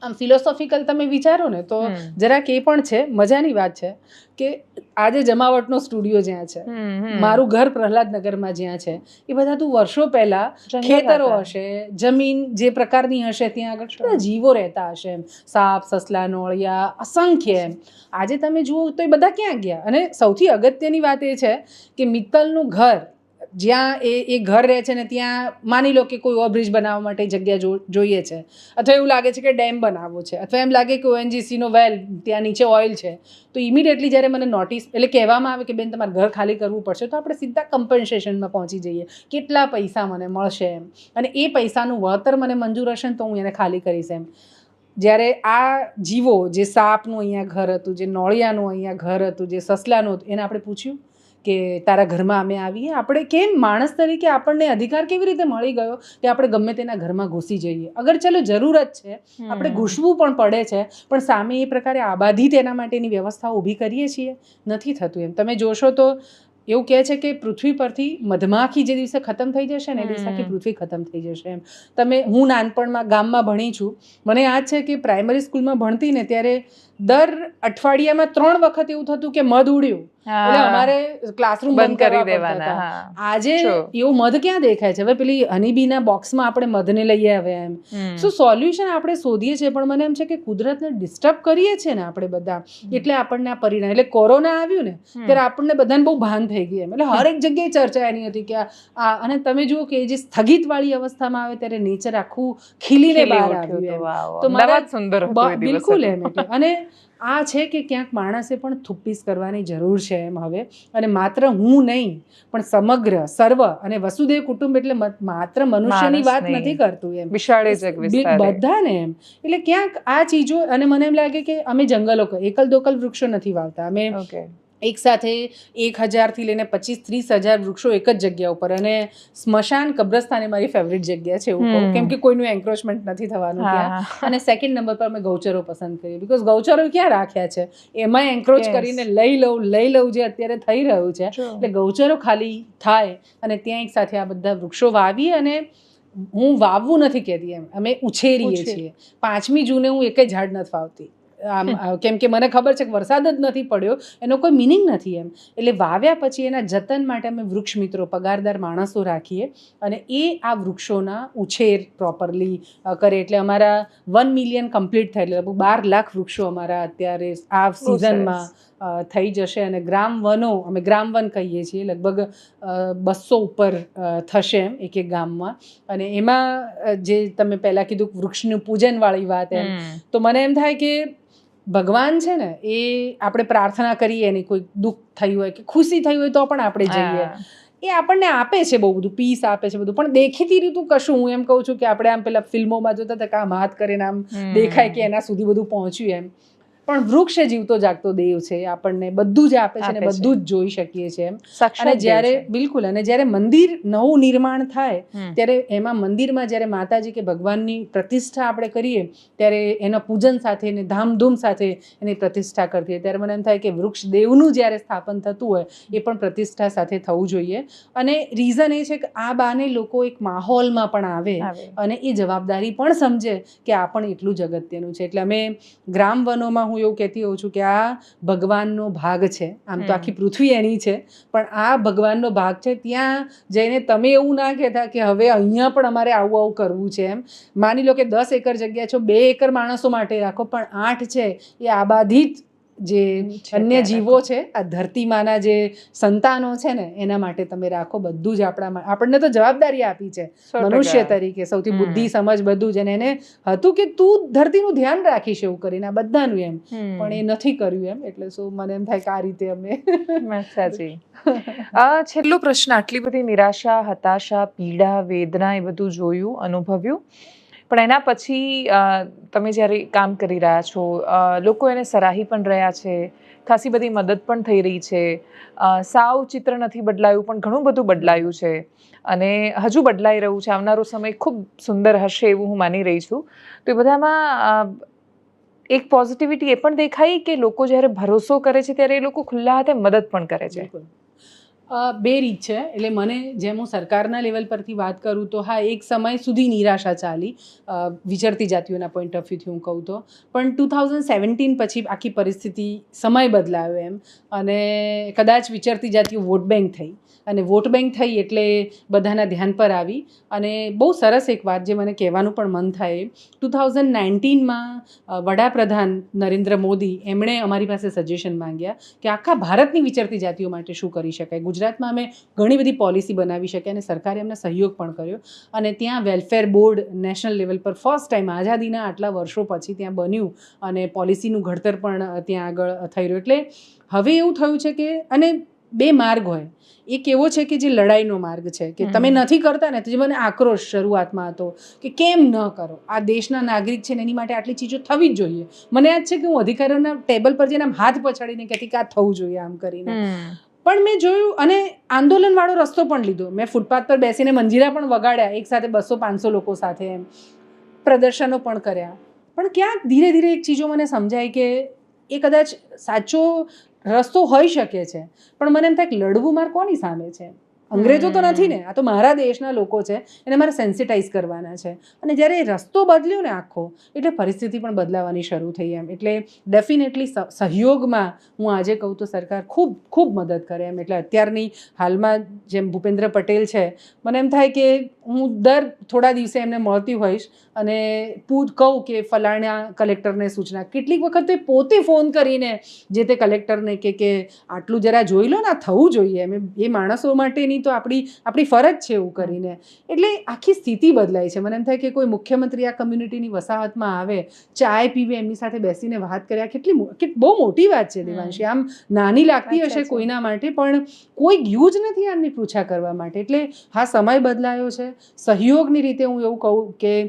આમ ફિલોસોફિકલ તમે વિચારો ને તો જરાક એ પણ છે, મજાની વાત છે કે આજે જમાવટનો સ્ટુડિયો જ્યાં છે, મારું ઘર પ્રહલાદનગરમાં જ્યાં છે, એ બધા તું વર્ષો પહેલા ખેતરો હશે, જમીન જે પ્રકારની હશે ત્યાં આગળ કેટલા જીવો રહેતા હશે એમ, સાપ, સસલા, નોળિયા અસંખ્ય એમ. આજે તમે જુઓ તો એ બધા ક્યાં ગયા. અને સૌથી અગત્યની વાત એ છે કે મિત્તલનું ઘર જ્યાં એ ઘર રહે છે ને ત્યાં માની લો કે કોઈ ઓવરબ્રિજ બનાવવા માટે જગ્યા જોઈએ છે, અથવા એવું લાગે છે કે ડેમ બનાવવો છે, અથવા એમ લાગે કે ONGCનો વેલ ત્યાં નીચે ઓઇલ છે, તો ઇમિડિયેટલી જ્યારે મને નોટિસ એટલે કહેવામાં આવે કે બેન તમારે ઘર ખાલી કરવું પડશે, તો આપણે સીધા કમ્પન્સેશનમાં પહોંચી જઈએ, કેટલા પૈસા મને મળશે એમ, અને એ પૈસાનું વળતર મને મંજૂર હશે ને તો હું એને ખાલી કરીશ એમ. જ્યારે આ જીવો, જે સાપનું અહીંયા ઘર હતું, જે નોળિયાનું અહીંયા ઘર હતું, જે સસલાનું હતું, એને આપણે પૂછ્યું કે તારા ઘરમાં અમે આવીએ? આપણે કેમ માણસ તરીકે આપણને અધિકાર કેવી રીતે મળી ગયો કે આપણે ગમે તેના ઘરમાં ઘૂસી જઈએ? અગર ચલો જરૂરત છે, આપણે ઘૂસવું પણ પડે છે, પણ સામે એ પ્રકારે આબાદી તેના માટેની વ્યવસ્થા ઊભી કરીએ છીએ? નથી થતું એમ. તમે જોશો તો એવું કહે છે કે પૃથ્વી પરથી મધમાખી જે દિવસે ખતમ થઈ જશે ને એ દિવસે આખી પૃથ્વી ખતમ થઈ જશે એમ. હું નાનપણમાં ગામમાં ભણી છું, મને યાદ છે કે પ્રાઇમરી સ્કૂલમાં ભણતી ને ત્યારે દર અઠવાડિયામાં 3 વખત એવું થતું કે મધ ઉડ્યું એટલે અમારે ક્લાસરૂમ બંધ કરી દેવાના. આજે એવું મધ ક્યાં દેખાય છે? હવે પેલી હનીબીના બોક્સમાં આપણે મધને લઈએ હવે એમ. શું સોલ્યુશન આપણે શોધીએ છીએ, પણ મને એમ છે કે કુદરતને ડિસ્ટર્બ કરીએ છીએ ને આપણે બધા, એટલે આપણને આ પરિણામ. એટલે કોરોના આવ્યું ને ત્યારે આપણને બધાને બહુ ભાન થઈ ગયું એમ. એટલે હરેક જગ્યાએ ચર્ચા એની હતી કે આ, અને તમે જુઓ કે જે સ્થગિત વાળી અવસ્થામાં આવે ત્યારે નેચર આખું ખીલીને બહાર આવ્યું એમ. તો મારા બિલકુલ એમ. એટલે અને આ છે કે ક્યાંક માણસે પણ થુપ્પીસ કરવાની જરૂર છે એમ હવે. અને માત્ર હું નહીં પણ સમગ્ર સર્વ અને વસુદેવ કુટુંબ એટલે માત્ર મનુષ્યની વાત નથી કરતું એમ, બધાને એમ. એટલે ક્યાંક આ ચીજો, અને મને એમ લાગે કે અમે જંગલો એકલ દોકલ વૃક્ષો નથી વાવતા અમે, એક સાથે 1000 થી લઈને 25-30 હજાર વૃક્ષો એક જ જગ્યા ઉપર. અને સ્મશાન, કબ્રસ્તાન એ મારી ફેવરિટ જગ્યા છે એવું કહું, કેમ કે કોઈનું એન્ક્રોચમેન્ટ નથી થવાનું ત્યાં. અને સેકન્ડ નંબર પર અમે ગૌચરો પસંદ કરીએ, બીકોઝ ગૌચરો ક્યાં રાખ્યા છે, એમાં એન્ક્રોચ કરીને લઈ લઉં જે અત્યારે થઈ રહ્યું છે. એટલે ગૌચરો ખાલી થાય અને ત્યાં એક સાથે આ બધા વૃક્ષો વાવીએ. અને હું વાવવું નથી કહેતી એમ, અમે ઉછેરીએ છીએ. 5મી જૂને હું એક ઝાડ નથી વાવતી, કેમ કે મને ખબર છે કે વરસાદ જ નથી પડ્યો એનો કોઈ મિનિંગ નથી એમ. એટલે વાવ્યા પછી એના જતન માટે અમે વૃક્ષ મિત્રો, પગારદાર માણસો રાખીએ અને એ આ વૃક્ષોના ઉછેર પ્રોપરલી કરે. એટલે અમારા 1 મિલિયન કમ્પ્લીટ થાય, એટલે 12 લાખ વૃક્ષો અમારા અત્યારે આ સિઝનમાં થઈ જશે. અને ગ્રામ વનો, અમે ગ્રામ વન કહીએ છીએ, લગભગ 200 ઉપર થશે એમ એક ગામમાં. અને એમાં જે તમે પહેલાં કીધું વૃક્ષનું પૂજનવાળી વાત એમ, તો મને એમ થાય કે ભગવાન છે ને, એ આપણે પ્રાર્થના કરીએ, એની કોઈ દુઃખ થયું હોય કે ખુશી થઈ હોય તો પણ આપણે જઈએ, એ આપણને આપે છે બહુ બધું, પીસ આપે છે બધું, પણ દેખીતી રીતું કશું. હું એમ કહું છું કે આપણે આમ પેલા ફિલ્મોમાં જોતા હતા કે આમ હાથ કરીને આમ દેખાય કે એના સુધી બધું પહોંચ્યું એમ, પણ વૃક્ષ એ જીવતો જાગતો દેવ છે, આપણને બધું જ આપે છે ને બધું જ જોઈ શકીએ છીએ એમ. અને જ્યારે બિલકુલ, અને જ્યારે મંદિર નવું નિર્માણ થાય ત્યારે એમાં મંદિરમાં જ્યારે માતાજી કે ભગવાનની પ્રતિષ્ઠા આપણે કરીએ ત્યારે એના પૂજન સાથે ને ધામધૂમ સાથે એની પ્રતિષ્ઠા કરતી, ત્યારે મને એમ થાય કે વૃક્ષ દેવનું જ્યારે સ્થાપન થતું હોય એ પણ પ્રતિષ્ઠા સાથે થવું જોઈએ. અને રીઝન એ છે કે આ બાને લોકો એક માહોલમાં પણ આવે અને એ જવાબદારી પણ સમજે કે આ પણ એટલું જ અગત્યનું છે. એટલે અમે ગ્રામ વનોમાં, હું એવું કહેતી હોઉં છું કે આ ભગવાનનો ભાગ છે. આમ તો આખી પૃથ્વી એની છે, પણ આ ભગવાનનો ભાગ છે. ત્યાં જઈને તમે એવું ના કહેતા કે હવે અહીંયા પણ અમારે આવું કરવું છે એમ. માની લો કે 10 એકર જગ્યા છો, 2 એકર માણસો માટે રાખો, પણ 8 છે એ આબાધિત જે અન્ય જીવો છે, આ ધરતીમાંના જે સંતાનો છે ને એના માટે તમે રાખો. બધું જ આપણને તો જવાબદારી આપી છે મનુષ્ય તરીકે, સૌથી બુદ્ધિ સમજ બધું જ. અને એને હતું કે તું ધરતીનું ધ્યાન રાખીશ એવું કરીને, આ બધાનું એમ, પણ એ નથી કર્યું એમ. એટલે શું મને એમ થાય કે આ રીતે અમે. સાચી. છેલ્લો પ્રશ્ન, આટલી બધી નિરાશા, હતાશા, પીડા, વેદના એ બધું જોયું, અનુભવ્યું, પણ એના પછી તમે જ્યારે કામ કરી રહ્યા છો, લોકો એને સરાહી પણ રહ્યા છે, ખાસી બધી મદદ પણ થઈ રહી છે, સાવ ચિત્ર નથી બદલાયું પણ ઘણું બધું બદલાયું છે અને હજુ બદલાઈ રહ્યું છે. આવનારો સમય ખૂબ સુંદર હશે એવું હું માની રહી છું. તો એ બધામાં એક પોઝિટિવિટી એ પણ દેખાય કે લોકો જ્યારે ભરોસો કરે છે ત્યારે એ લોકો ખુલ્લા હાથે મદદ પણ કરે છે. બે રીત છે. એટલે મને, જેમ હું સરકારના લેવલ પરથી વાત કરું તો હા, એક સમય સુધી નિરાશા ચાલી વિચરતી જાતિઓના પોઈન્ટ ઓફ વ્યૂથી હું કહું તો, પણ 2017 પછી આખી પરિસ્થિતિ, સમય બદલાયો એમ. અને કદાચ વિચરતી જાતિઓ વોટ બેંક થઈ, અને વોટ બેંક થઈ એટલે બધાના ધ્યાન પર આવી. અને બહુ સરસ એક વાત જે મને કહેવાનું પણ મન થાય, 2019માં વડાપ્રધાન નરેન્દ્ર મોદી, એમણે અમારી પાસે સજેશન માંગ્યા કે આખા ભારતની વિચરતી જાતિઓ માટે શું કરી શકાય. ગુજરાતમાં અમે ઘણી બધી પોલિસી બનાવી શક્યા અને સરકારે અમને સહયોગ પણ કર્યો અને ત્યાં વેલફેર બોર્ડ નેશનલ લેવલ પર ફર્સ્ટ ટાઈમ આઝાદીના આટલા વર્ષો પછી ત્યાં બન્યું અને પોલિસીનું ઘડતર પણ ત્યાં આગળ થઈ રહ્યું. એટલે હવે એવું થયું છે કે અને બે માર્ગ હોય, એક એવો છે કે જે લડાઈનો માર્ગ છે કે તમે નથી કરતા ને તો જે મને આક્રોશ શરૂઆતમાં હતો કે કેમ ન કરો, આ દેશના નાગરિક છે ને એની માટે આટલી ચીજો થવી જ જોઈએ. મને યાદ છે કે હું અધિકારીઓના ટેબલ પર જઈને આમ હાથ પછાડીને કહેતી કે આ થવું જોઈએ આમ કરીને. પણ મેં જોયું અને આંદોલનવાળો રસ્તો પણ લીધો. મેં ફૂટપાથ પર બેસીને મંજીરા પણ વગાડ્યા એક સાથે 200-500 લોકો સાથે, એમ પ્રદર્શનો પણ કર્યા. પણ ક્યાંક ધીરે ધીરે એક ચીજો મને સમજાય કે એ કદાચ સાચો રસ્તો હોઈ શકે છે, પણ મને એમ થાય કે લડવું મારે કોની સામે છે? અંગ્રેજો તો નથી ને, આ તો મારા દેશના લોકો છે, એને મારે સેન્સિટાઈઝ કરવાના છે. અને જ્યારે એ રસ્તો બદલ્યો ને આખો, એટલે પરિસ્થિતિ પણ બદલાવાની શરૂ થઈ એમ. એટલે ડેફિનેટલી સહયોગમાં હું આજે કહું તો સરકાર ખૂબ ખૂબ મદદ કરે એમ. એટલે અત્યારની હાલમાં જેમ ભૂપેન્દ્ર પટેલ છે, મને એમ થાય કે હું દર થોડા દિવસે એમને મળતી હોઈશ અને કહું કે ફલાણા કલેક્ટરને સૂચના. કેટલીક વખત તે પોતે ફોન કરીને જે તે કલેક્ટરને કે આટલું જરા જોઈ લો ને, આ થવું જોઈએ એમ. એ માણસો માટેની તો આપણી ફરજ છે એવું કરીને. એટલે આખી સ્થિતિ બદલાય છે. મને એમ થાય કે કોઈ મુખ્યમંત્રી આ કમ્યુનિટીની વસાહતમાં આવે, ચાય પીવે, એમની સાથે બેસીને વાત કરે, કેટલી બહુ મોટી વાત છે દેવાંશી. આમ નાની લાગતી હશે કોઈના માટે, પણ કોઈ ગયું જ નથી આમની પૂછા કરવા માટે. એટલે હા, સમય બદલાયો છે. સહયોગની રીતે હું એવું કહું કે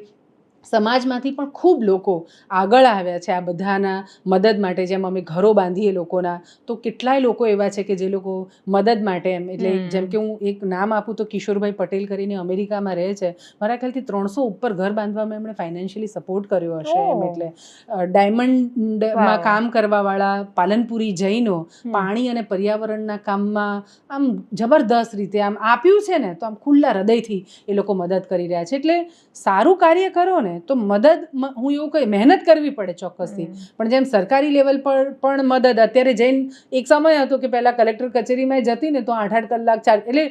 સમાજમાંથી પણ ખૂબ લોકો આગળ આવ્યા છે આ બધાના મદદ માટે. જેમ અમે ઘરો બાંધીએ લોકોના, તો કેટલાય લોકો એવા છે કે જે લોકો મદદ માટે એમ. એટલે જેમ કે હું એક નામ આપું તો કિશોરભાઈ પટેલ કરીને અમેરિકામાં રહે છે. મારા ખ્યાલથી 300 ઉપર ઘર બાંધવામાં એમણે ફાઇનાન્શિયલી સપોર્ટ કર્યો હશે એમ. એટલે ડાયમંડમાં કામ કરવાવાળા પાલનપુરી જૈનો પાણી અને પર્યાવરણના કામમાં આમ જબરદસ્ત રીતે આમ આપ્યું છે ને, તો આમ ખુલ્લા હૃદયથી એ લોકો મદદ કરી રહ્યા છે. એટલે સારું કાર્ય કરો ને તો મદદ, હું એવું કહી, મહેનત કરવી પડે ચોક્કસથી, પણ જેમ સરકારી લેવલ પર પણ મદદ. અત્યારે જઈને એક સમય હતો કે પહેલાં કલેક્ટર કચેરીમાં જતી ને તો 8-8 કલાક એટલે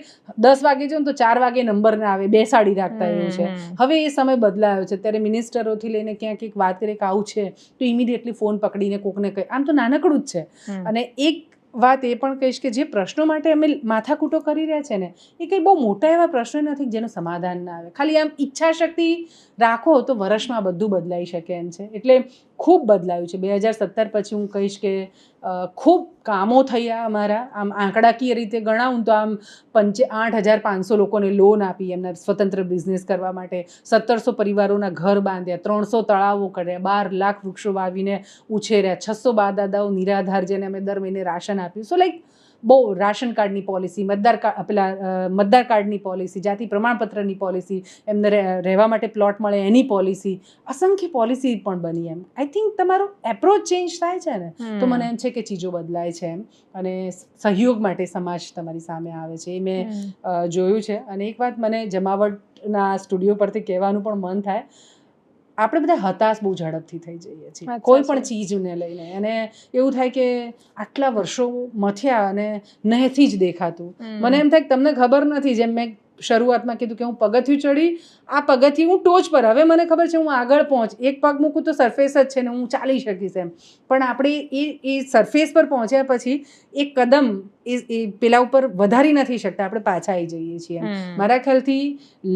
10 વાગે જાઉં તો 4 વાગે નંબર ના આવે, બેસાડી રાખતા એવું છે. હવે એ સમય બદલાયો છે. ત્યારે મિનિસ્ટરોથી લઈને ક્યાંક એક વાત કરે કે આવું છે તો ઇમિડિયેટલી ફોન પકડીને કોકને કહે. આમ તો નાનકડું જ છે. અને એક વાત એ પણ કહીશ કે જે પ્રશ્નો માટે અમે માથાકૂટો કરી રહ્યા છે ને, એ કંઈ બહુ મોટા એવા પ્રશ્નો નથી જેનું સમાધાન ના આવે. ખાલી આમ ઈચ્છા શક્તિ રાખો તો વર્ષમાં બધું બદલાઈ શકે એમ છે. એટલે ખૂબ બદલાયું છે 2017 પછી. હું કહીશ કે ખૂબ કામો થયા અમારા. આમ આંકડાકીય રીતે ગણાવું તો આમ 8,500 લોકોને લોન આપી એમના સ્વતંત્ર બિઝનેસ કરવા માટે, 1700 પરિવારોના ઘર બાંધ્યા, 300 તળાવો કર્યા, 12 લાખ વૃક્ષો વાવીને ઉછેર્યા, 600 બા દાદાઓ નિરાધાર જેને અમે દર મહિને રાશન આપ્યું. સો લાઈક બહુ રાશન કાર્ડની પોલિસી, મતદાર કાર્ડની પોલિસી, જાતિ પ્રમાણપત્રની પોલિસી, એમને રહેવા માટે પ્લોટ મળે એની પોલિસી, અસંખ્ય પોલિસી પણ બની એમ. આઈ થિંક તમારો એપ્રોચ ચેન્જ થાય છે ને તો મને એમ છે કે ચીજો બદલાય છે એમ. અને સહયોગ માટે સમાજ તમારી સામે આવે છે, એ મેં જોયું છે. અને એક વાત મને જમાવટના સ્ટુડિયો પરથી કહેવાનું પણ મન થાય, આપણે બધા હતાશ બહુ ઝડપથી થઈ જઈએ છીએ કોઈ પણ ચીજને લઈને. અને એવું થાય કે આટલા વર્ષો મથ્યા અને નહેથી જ દેખાતું. મને એમ થાય કે તમને ખબર નથી, જેમ મેં શરૂઆતમાં કીધું કે હું પગથિયું ચડી, આ પગથિયું હું ટોચ પર, હવે મને ખબર છે હું આગળ પહોંચ, એક પગ મૂકું તો સરફેસ જ છે ને હું ચાલી શકીશ એમ. પણ આપણે એ સરફેસ પર પહોંચ્યા પછી એક કદમ એ પેલા ઉપર વધારી નથી શકતા, આપણે પાછા આવી જઈએ છીએ. મારા ખ્યાલથી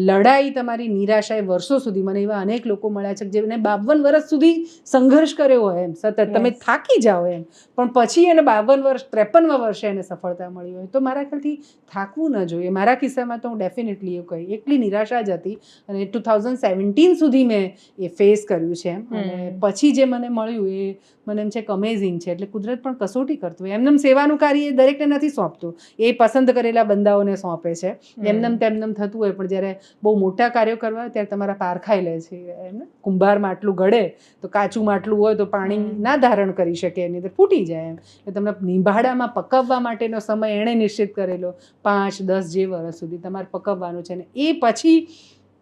લડાઈ તમારી નિરાશાએ વર્ષો સુધી, મને એવા અનેક લોકો મળ્યા છે જેમને 52 વર્ષ સુધી સંઘર્ષ કર્યો હોય એમ, સતત તમે થાકી જાઓ એમ, પણ પછી એને 52 વર્ષ 53મા વર્ષે એને સફળતા મળી હોય. તો મારા ખ્યાલથી થાકવું ન જોઈએ. મારા કિસ્સામાં તો હું ડેફિનેટલી એવું કહી, એકલી નિરાશા જ હતી અને 2017 સુધી મેં એ ફેસ કર્યું છે એમ. અને પછી જે મને મળ્યું એ મને એમ છે કે અમેઝિંગ છે. એટલે કુદરત પણ કસોટી કરતું હોય. એમનેમ સેવાનું કાર્ય એ દરેકને નથી સોંપતું, એ પસંદ કરેલા બંદાઓને સોંપે છે. એમનેમ તેમનેમ થતું હોય, પણ જ્યારે બહુ મોટા કાર્યો કરવા ત્યારે તમારા પારખાઈ લે છે એમને. કુંભાર માટલું ઘડે તો કાચું માટલું હોય તો પાણી ના ધારણ કરી શકે, એની અંદર ફૂટી જાય એમ. એટલે તમને નિંબાડામાં પકવવા માટેનો સમય એણે નિશ્ચિત કરેલો 5-10 જે વર્ષ સુધી તમારે પકવવાનું છે. ને એ પછી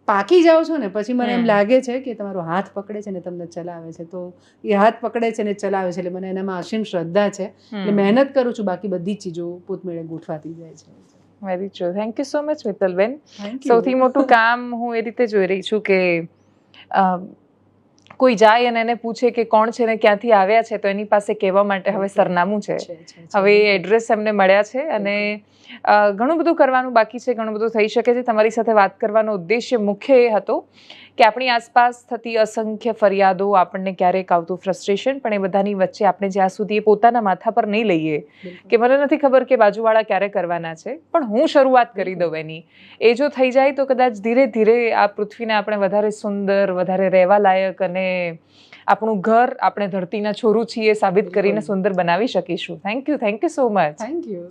પાકી જાઓ છો ને પછી મને એમ લાગે છે કે તમારો હાથ પકડે છે ને તમને ચલાવે છે. તો એ હાથ પકડે છે ને ચલાવે છે એટલે મને એનામાં અસીમ શ્રદ્ધા છે. એટલે મહેનત કરું છું, બાકી બધી જ ચીજો પોતમેળે ગોઠવાતી જાય છે. Very true. Thank you so much Mittalben. સૌથી મોટું કામ હું એ રીતે જોઈ રહી છું કે કોઈ જાય અને એને પૂછે કે કોણ છે ને ક્યાંથી આવ્યા છે, તો એની પાસે કહેવા માટે હવે સરનામું છે, હવે એડ્રેસ એમને મળ્યા છે. અને ઘણું બધું કરવાનું બાકી છે, ઘણું બધું થઈ શકે છે. તમારી સાથે વાત કરવાનો ઉદ્દેશ્ય મુખ્ય એ હતો કે આપણી આસપાસ થતી અસંખ્ય ફરિયાદો, આપણને ક્યારેક આવતું ફ્રસ્ટ્રેશન, પણ એ બધાની વચ્ચે આપણે જ્યાં સુધી એ પોતાના માથા પર નહીં લઈએ કે મને નથી ખબર કે બાજુવાળા ક્યારે કરવાના છે, પણ હું શરૂઆત કરી દઉં એની, એ જો થઈ જાય તો કદાચ ધીરે ધીરે આ પૃથ્વીને આપણે વધારે સુંદર, વધારે રહેવા લાયક અને આપણું ઘર આપણે ધરતીના છોરું છીએ સાબિત કરીને સુંદર બનાવી શકીશું. Thank you so much. Thank you.